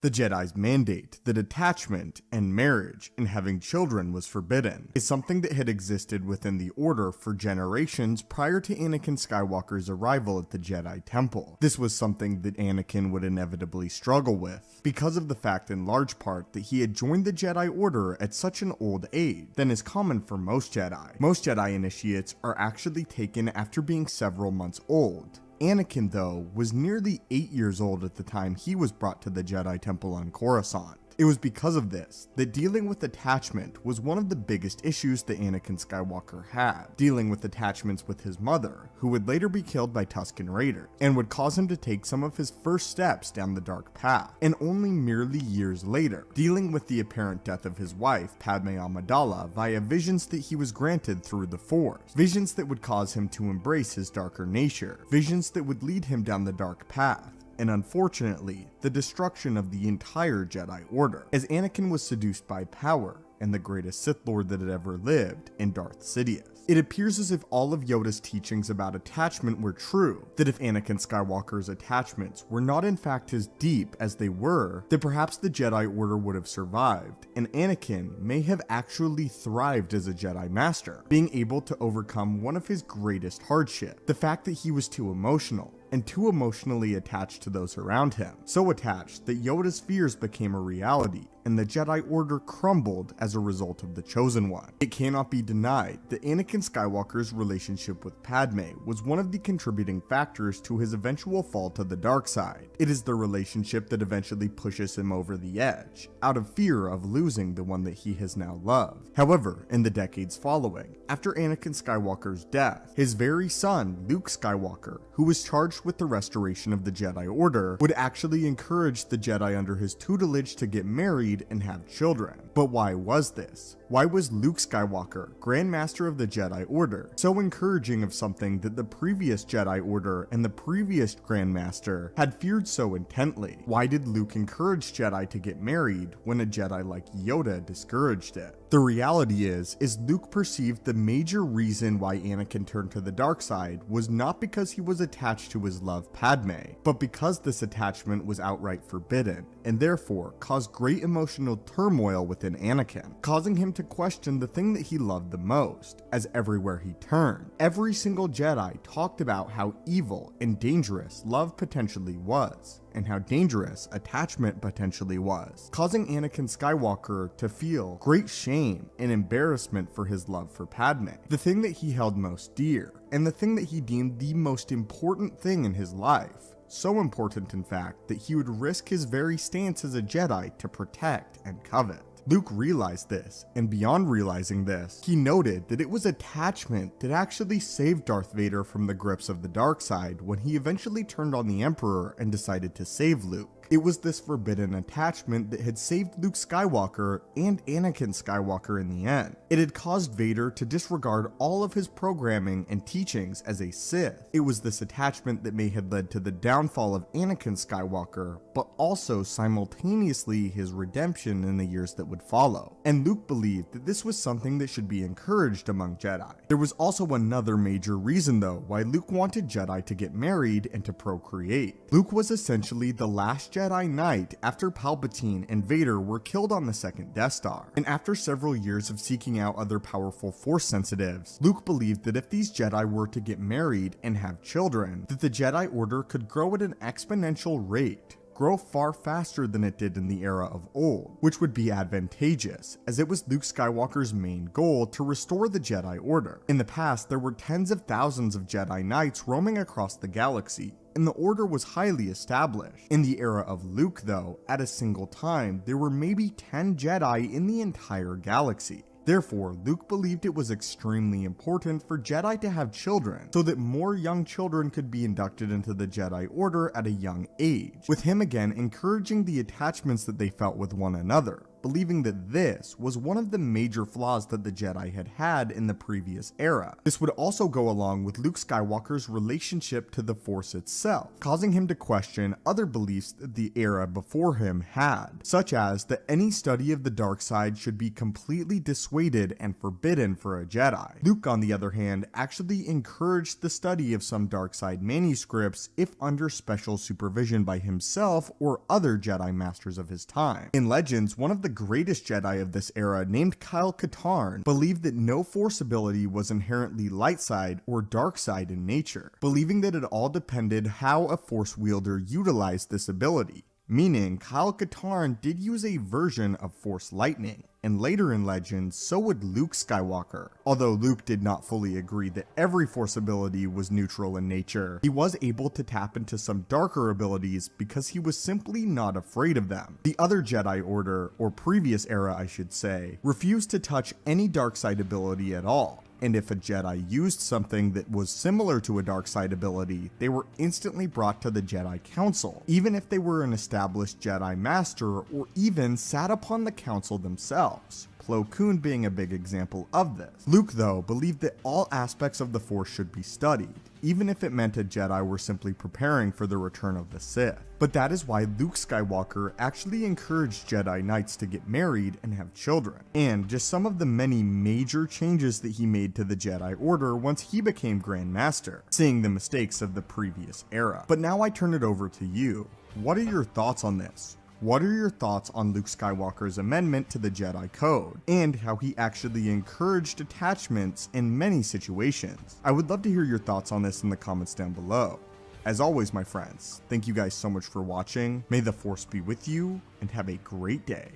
The Jedi's mandate that attachment and marriage and having children was forbidden is something that had existed within the Order for generations prior to Anakin Skywalker's arrival at the Jedi Temple. This was something that Anakin would inevitably struggle with, because of the fact in large part that he had joined the Jedi Order at such an old age than is common for most Jedi. Most Jedi initiates are actually taken after being several months old. Anakin, though, was nearly 8 years old at the time he was brought to the Jedi Temple on Coruscant. It was because of this that dealing with attachment was one of the biggest issues that Anakin Skywalker had, dealing with attachments with his mother, who would later be killed by Tusken Raiders, and would cause him to take some of his first steps down the dark path, and only merely years later, dealing with the apparent death of his wife, Padme Amidala, via visions that he was granted through the Force, visions that would cause him to embrace his darker nature, visions that would lead him down the dark path, and unfortunately, the destruction of the entire Jedi Order, as Anakin was seduced by power and the greatest Sith Lord that had ever lived in Darth Sidious. It appears as if all of Yoda's teachings about attachment were true, that if Anakin Skywalker's attachments were not in fact as deep as they were, that perhaps the Jedi Order would have survived, and Anakin may have actually thrived as a Jedi Master, being able to overcome one of his greatest hardships, the fact that he was too emotional, and too emotionally attached to those around him. So attached that Yoda's fears became a reality, and the Jedi Order crumbled as a result of the Chosen One. It cannot be denied that Anakin Skywalker's relationship with Padme was one of the contributing factors to his eventual fall to the dark side. It is the relationship that eventually pushes him over the edge, out of fear of losing the one that he has now loved. However, in the decades following, after Anakin Skywalker's death, his very son, Luke Skywalker, who was charged with the restoration of the Jedi Order, would actually encourage the Jedi under his tutelage to get married and have children. But why was this? Why was Luke Skywalker, Grand Master of the Jedi Order, so encouraging of something that the previous Jedi Order and the previous Grand Master had feared so intently? Why did Luke encourage Jedi to get married when a Jedi like Yoda discouraged it? The reality is Luke perceived the major reason why Anakin turned to the dark side was not because he was attached to his love Padme, but because this attachment was outright forbidden, and therefore caused great emotional turmoil within Anakin, causing him to question the thing that he loved the most, as everywhere he turned, every single Jedi talked about how evil and dangerous love potentially was, and how dangerous attachment potentially was, causing Anakin Skywalker to feel great shame and embarrassment for his love for Padme, the thing that he held most dear, and the thing that he deemed the most important thing in his life. So important, in fact, that he would risk his very stance as a Jedi to protect and covet. Luke realized this, and beyond realizing this, he noted that it was attachment that actually saved Darth Vader from the grips of the dark side when he eventually turned on the Emperor and decided to save Luke. It was this forbidden attachment that had saved Luke Skywalker and Anakin Skywalker in the end. It had caused Vader to disregard all of his programming and teachings as a Sith. It was this attachment that may have led to the downfall of Anakin Skywalker, but also simultaneously his redemption in the years that would follow. And Luke believed that this was something that should be encouraged among Jedi. There was also another major reason though why Luke wanted Jedi to get married and to procreate. Luke was essentially the last Jedi Knight after Palpatine and Vader were killed on the second Death Star, and after several years of seeking out other powerful Force sensitives, Luke believed that if these Jedi were to get married and have children, that the Jedi Order could grow at an exponential rate, grow far faster than it did in the era of old, which would be advantageous, as it was Luke Skywalker's main goal to restore the Jedi Order. In the past, there were tens of thousands of Jedi Knights roaming across the galaxy, and the Order was highly established. In the era of Luke though, at a single time, there were maybe 10 Jedi in the entire galaxy. Therefore, Luke believed it was extremely important for Jedi to have children, so that more young children could be inducted into the Jedi Order at a young age, with him again encouraging the attachments that they felt with one another. believing that this was one of the major flaws that the Jedi had in the previous era. This would also go along with Luke Skywalker's relationship to the Force itself, causing him to question other beliefs that the era before him had, such as that any study of the dark side should be completely dissuaded and forbidden for a Jedi. Luke, on the other hand, actually encouraged the study of some dark side manuscripts if under special supervision by himself or other Jedi masters of his time. In Legends, one of the greatest Jedi of this era, named Kyle Katarn, believed that no Force ability was inherently light side or dark side in nature, believing that it all depended how a Force wielder utilized this ability. Meaning, Kyle Katarn did use a version of Force Lightning, and later in Legends, so would Luke Skywalker. Although Luke did not fully agree that every Force ability was neutral in nature, he was able to tap into some darker abilities because he was simply not afraid of them. The other Jedi Order, or previous era I should say, refused to touch any dark side ability at all. And if a Jedi used something that was similar to a dark side ability, they were instantly brought to the Jedi Council, even if they were an established Jedi Master or even sat upon the Council themselves. Plo Koon being a big example of this. Luke, though, believed that all aspects of the Force should be studied, even if it meant a Jedi were simply preparing for the return of the Sith. But that is why Luke Skywalker actually encouraged Jedi Knights to get married and have children, and just some of the many major changes that he made to the Jedi Order once he became Grand Master, seeing the mistakes of the previous era. But now I turn it over to you. What are your thoughts on this? What are your thoughts on Luke Skywalker's amendment to the Jedi Code, and how he actually encouraged attachments in many situations? I would love to hear your thoughts on this in the comments down below. As always, my friends, thank you guys so much for watching. May the Force be with you, and have a great day.